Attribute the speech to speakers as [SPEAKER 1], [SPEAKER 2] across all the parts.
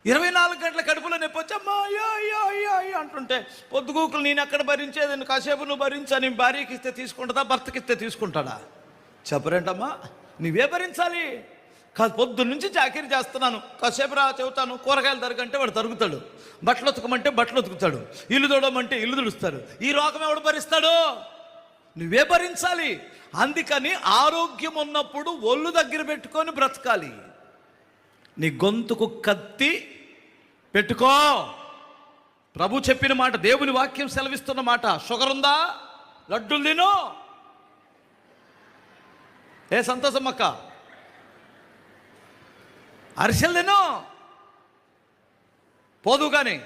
[SPEAKER 1] 24 గంటల కడుపులో నొప్పి వచ్చి అమ్మా అయ్యో అయ్యో అయ్యో అయ్యో అంటుంటే పొద్దుగూకులు నేను ఎక్కడ భరించేది, కాసేపు నువ్వు భరించని భార్యకి ఇస్తే తీసుకుంటుందా, భర్తకి ఇస్తే తీసుకుంటాడా? చెప్పరేంటమ్మా, నువ్వే భరించాలి. కాదు పొద్దున్న నుంచి చాకరీ చేస్తున్నాను, కాసేపు రా చెబుతాను, కూరగాయలు తరగంటే వాడు తరుగుతాడు, బట్టలు ఉతకమంటే బట్టలు ఉతుకుతాడు, ఇల్లు తోడమంటే ఇల్లు తుడుస్తాడు. ఈ రోగం ఎవడు భరిస్తాడు? నువ్వే భరించాలి. అందుకని ఆరోగ్యం ఉన్నప్పుడు ఒళ్ళు దగ్గర పెట్టుకొని బ్రతకాలి. నీ గొంతుకు కత్తి పెట్టుకో. ప్రభు చెప్పిన మాట, దేవుని వాక్యం సెలవిస్తున్న మాట. షుగర్ ఉందా? లడ్డూలు తిను. ఏ సంతోషమ్మక్క, అరిసెలు తిను. పోదు కానీ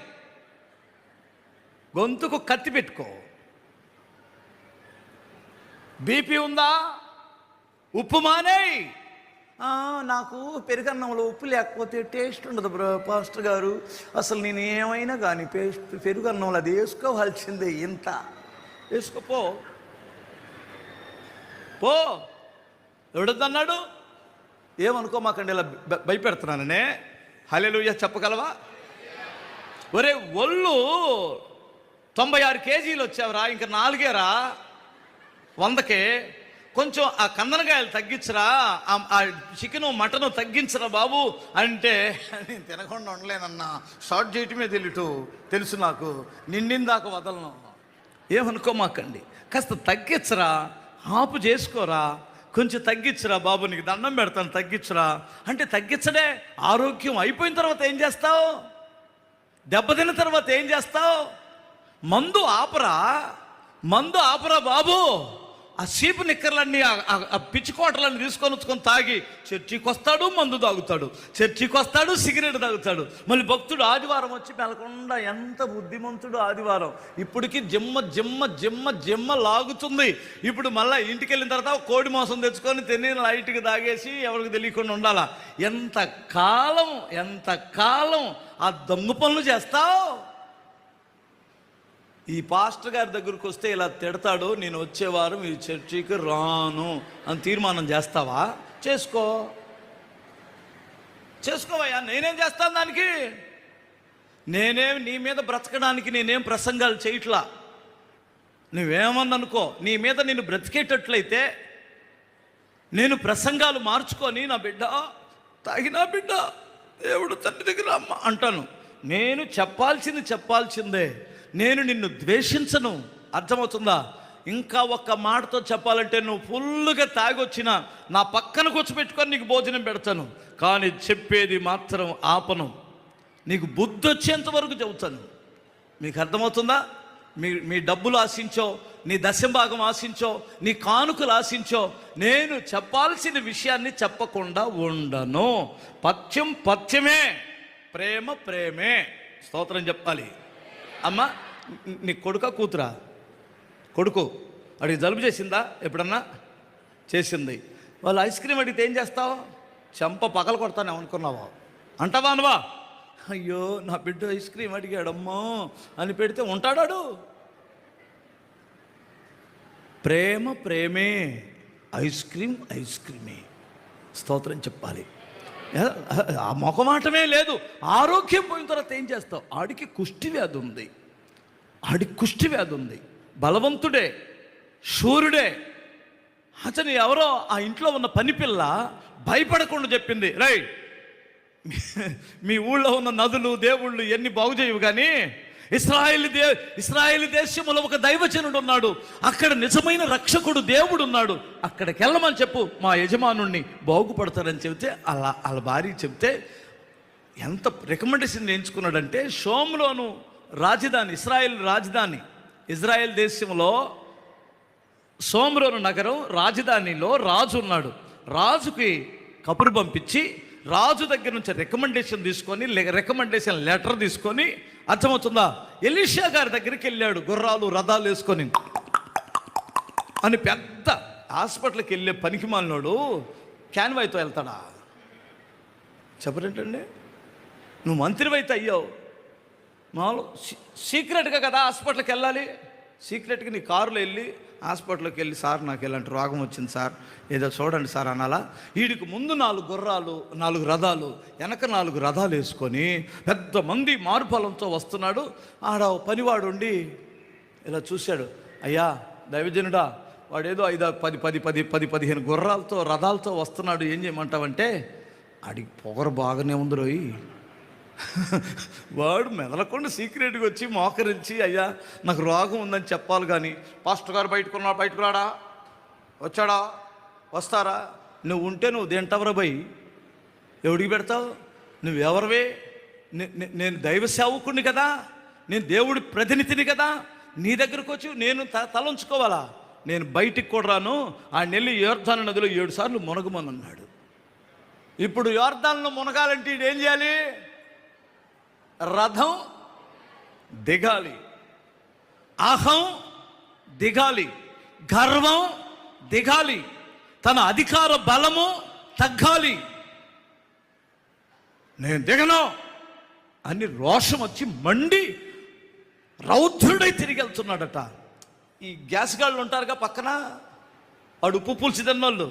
[SPEAKER 1] గొంతుకు కత్తి పెట్టుకో. బీపీ ఉందా? ఉప్పు మానేయ్. నాకు పెరుగన్నంలో ఉప్పు లేకపోతే టేస్ట్ ఉండదు పాస్టర్ గారు. అసలు నేను ఏమైనా కానీ పెరుగన్నంలో అది వేసుకోవాల్సిందే. ఇంత వేసుకోపో పో. ఎవడొద్దన్నాడు? ఏమనుకోమాకండి, ఇలా భయపెడుతున్నాననే. హల్లెలూయా చెప్పగలవా? ఒరే ఒళ్ళు 96 కేజీలు వచ్చావురా, ఇంకా 4రా 100కే. కొంచెం ఆ కందనకాయలు తగ్గించరా, ఆ చికెను మటను తగ్గించరా బాబు అంటే, నేను తినకుండా ఉండలేనన్నా, షార్ట్ చేయటమే తెలుసు నాకు, నిండిందాక వదలను. ఏమనుకోమాకండి, కాస్త తగ్గించరా, ఆపు చేసుకోరా, కొంచెం తగ్గించరా బాబు, నీకు దండం పెడతాను తగ్గించరా అంటే తగ్గించడే. ఆరోగ్యం అయిపోయిన తర్వాత ఏం చేస్తావు? దెబ్బతిన్న తర్వాత ఏం చేస్తావు? మందు ఆపరా బాబు. ఆ సీపు నిక్కర్లన్నీ, ఆ పిచ్చికోటలన్నీ తీసుకొని తాగి చర్చికి వస్తాడు, మందు తాగుతాడు, చర్చికి వస్తాడు, సిగరెట్ తాగుతాడు. మళ్ళీ భక్తుడు ఆదివారం వచ్చి మెలకుండా, ఎంత బుద్ధిమంతుడు ఆదివారం. ఇప్పటికి జిమ్మ లాగుతుంది. ఇప్పుడు మళ్ళీ ఇంటికి వెళ్ళిన తర్వాత కోడి మాంసం తెచ్చుకొని తిని లైట్గా తాగేసి ఎవరికి తెలియకుండా ఉండాలా. ఎంత కాలం ఆ దొంగ పనులు చేస్తావు? ఈ పాస్టర్ గారి దగ్గరకు వస్తే ఇలా తిడతాడు, నేను వచ్చేవారం ఈ చర్చికి రాను అని తీర్మానం చేస్తావా? చేసుకోవయ్యా. నేనేం చేస్తాను దానికి? నీ మీద బ్రతకడానికి నేనేం ప్రసంగాలు చేయట్లా. నువ్వేమన్నా అనుకో, నీ మీద నేను బ్రతికేటట్లయితే నేను ప్రసంగాలు మార్చుకొని, నా బిడ్డ తాగినా బిడ్డ దేవుడు తండ్రి దగ్గర అమ్మ అంటాను. నేను చెప్పాల్సిందే. నేను నిన్ను ద్వేషించను. అర్థమవుతుందా? ఇంకా ఒక్క మాటతో చెప్పాలంటే, నువ్వు ఫుల్గా తాగొచ్చినా నా పక్కన కూర్చోబెట్టుకొని నీకు భోజనం పెడతాను, కానీ చెప్పేది మాత్రం ఆపను. నీకు బుద్ధి వచ్చేంత వరకు చెబుతాను. మీకు అర్థమవుతుందా? మీ డబ్బులు ఆశించో, నీ దశంభాగం ఆశించో, నీ కానుకలు ఆశించో, నేను చెప్పాల్సిన విషయాన్ని చెప్పకుండా ఉండను. పథ్యమే, ప్రేమే. స్తోత్రం చెప్పాలి. అమ్మ, నీ కొడుకా కూతురా? కొడుకు. అడిగి జలుబు చేసిందా ఎప్పుడన్నా? చేసింది. వాళ్ళు ఐస్ క్రీమ్ అడిగితే ఏం చేస్తావు? చెంప పగల కొడతాను అనుకున్నావా? అంటావా అనవా? అయ్యో నా బిడ్డ ఐస్ క్రీమ్ అడిగాడమ్మో అని పెడితే ఉంటాడాడు. ప్రేమే, ఐస్ క్రీమే. స్తోత్రం చెప్పాలి. ఆ మొఖమాటమే లేదు. ఆరోగ్యం పోయిన తర్వాత ఏం చేస్తావు? ఆడికి కుష్టి వ్యాధి ఉంది. బలవంతుడే, శూరుడే. అతను ఎవరో ఆ ఇంట్లో ఉన్న పనిపిల్ల భయపడకుండా చెప్పింది, రై మీ ఊళ్ళో ఉన్న నదులు, దేవుళ్ళు ఎన్ని బాగు చేయవు, కానీ ఇశ్రాయేలు దేశంలో ఒక దైవజనుడు ఉన్నాడు, అక్కడ నిజమైన రక్షకుడు దేవుడు ఉన్నాడు, అక్కడికి వెళ్ళమని చెప్పు, మా యజమానుణ్ణి బాగుపడతారని చెబితే, వాళ్ళ భార్య చెప్తే ఎంత రికమెండేషన్ ఎంచుకున్నాడంటే, షోమ్రోను రాజధాని, ఇజ్రాయెల్ దేశంలో షోమ్రోను నగరం రాజధానిలో రాజు ఉన్నాడు. రాజుకి కబురు పంపించి, రాజు దగ్గర నుంచి రికమెండేషన్ లెటర్ తీసుకొని, అర్థమవుతుందా, ఎలీషా గారి దగ్గరికి వెళ్ళాడు. గుర్రాలు రథాలు వేసుకొని అని పెద్ద హాస్పిటల్కి వెళ్ళే పనికి మాలినోడు క్యాన్వాయ్తో వెళ్తాడా? చెప్పరేంటండి? నువ్వు మంత్రివైతే అయ్యావు, మామూలు సీక్రెట్గా కదా హాస్పిటల్కి వెళ్ళాలి. సీక్రెట్గా నీ కారులో వెళ్ళి హాస్పిటల్కి వెళ్ళి, సార్ నాకు ఇలాంటి రోగం వచ్చింది సార్, ఏదో చూడండి సార్ అనాలా? వీడికి ముందు 4 గుర్రాలు, 4 రథాలు, వెనక 4 రథాలు వేసుకొని పెద్ద మంది మారుఫలంతో వస్తున్నాడు. ఆడ పనివాడు ఉండి ఇలా చూశాడు, అయ్యా దైవజనుడా, వాడేదో 15 గుర్రాలతో రథాలతో వస్తున్నాడు, ఏం చేయమంటావంటే, ఆడికి పొగరు బాగానే ఉంది రోయి. వాడు మెదలకుండా సీక్రెట్గా వచ్చి మోకరించి, అయ్యా నాకు రోగం ఉందని చెప్పాలి, కానీ పాస్టర్ గారు బయటకు రాడా, వచ్చాడా, వస్తారా, నువ్వు ఉంటే నువ్వు తింటావరా భయ్, ఎవడికి పెడతావు, నువ్వెవరివే, నేను దైవ సేవకుడిని కదా, నేను దేవుడి ప్రతినిధిని కదా, నీ దగ్గరకు వచ్చి నేను తలంచుకోవాలా? నేను బయటికి కూడా రాను. ఆయన వెళ్ళి యోర్దాను నదిలో 7 సార్లు మునగమని అన్నాడు. ఇప్పుడు యోర్దానులో మునగాలంటే ఏం చేయాలి? రథం దిగాలి, అహం దిగాలి, గర్వం దిగాలి, తన అధికార బలము తగ్గాలి. నేను దిగను అని రోషం వచ్చి మండి రౌద్రుడై తిరిగి వెళ్తున్నాడట. ఈ గ్యాస్ గాళ్ళు ఉంటారుగా పక్కన, వాడు ఉప్పు పులుసు తిన్నోళ్ళు,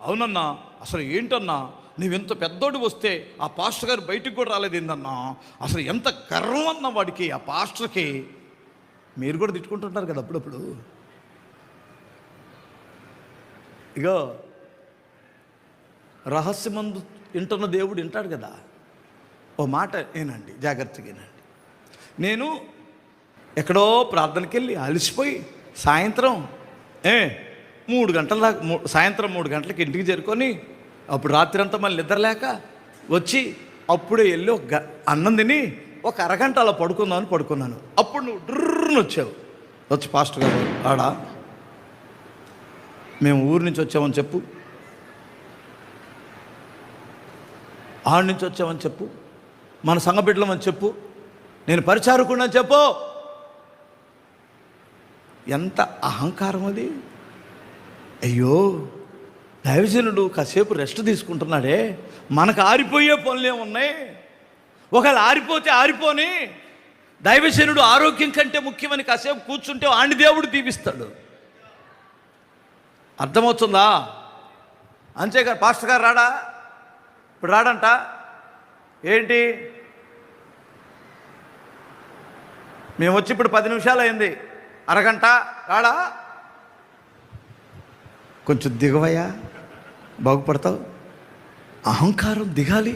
[SPEAKER 1] అవునన్నా అసలు ఏంటన్నా నువ్వెంత పెద్దోడు వస్తే ఆ పాస్టర్ గారు బయటికి కూడా రాలేదు ఏందన్నా, అసలు ఎంత గర్వం అన్న వాడికి, ఆ పాస్టర్కి. మీరు కూడా తిట్టుకుంటుంటారు కదా అప్పుడప్పుడు. ఇగో రహస్యమందు వింటున్న దేవుడు వింటాడు కదా. ఓ మాట ఏనండి, జాగ్రత్తగా ఏనండి. నేను ఎక్కడో ప్రార్థనకి వెళ్ళి అలసిపోయి సాయంత్రం 3 గంటల దాకా, సాయంత్రం 3 గంటలకు ఇంటికి చేరుకొని, అప్పుడు రాత్రి అంతా మళ్ళీ నిద్రలేక వచ్చి అప్పుడే వెళ్ళి అన్నం తిని ఒక అరగంట అలా పడుకుందామని పడుకున్నాను. అప్పుడు నువ్వు డ్రర్ను వచ్చావు. వచ్చి పాస్టర్ గారు ఆడా మేము ఊరి నుంచి వచ్చామని చెప్పు, ఆడి నుంచి వచ్చామని చెప్పు, మన సంఘ బిడ్డలమని చెప్పు, నేను పరిచారకుడిని అని చెప్పు. ఎంత అహంకారం అది! అయ్యో దైవజనుడు కాసేపు రెస్ట్ తీసుకుంటున్నాడే, మనకు ఆరిపోయే పనులే ఉన్నాయి. ఒకవేళ ఆరిపోతే ఆరిపోని, దైవజనుడు ఆరోగ్యం కంటే ముఖ్యమని కాసేపు కూర్చుంటే ఆండి దేవుడు దీవిస్తాడు. అర్థమవుతుందా? అంతేగా పాస్టర్ గారు రాడా, ఇప్పుడు రాడంట, ఏంటి మేము వచ్చి ఇప్పుడు 10 నిమిషాలు అయింది, అరగంట రాడా, కొంచెం దిగవయ్యా బాగుపడతావు. అహంకారం దిగాలి.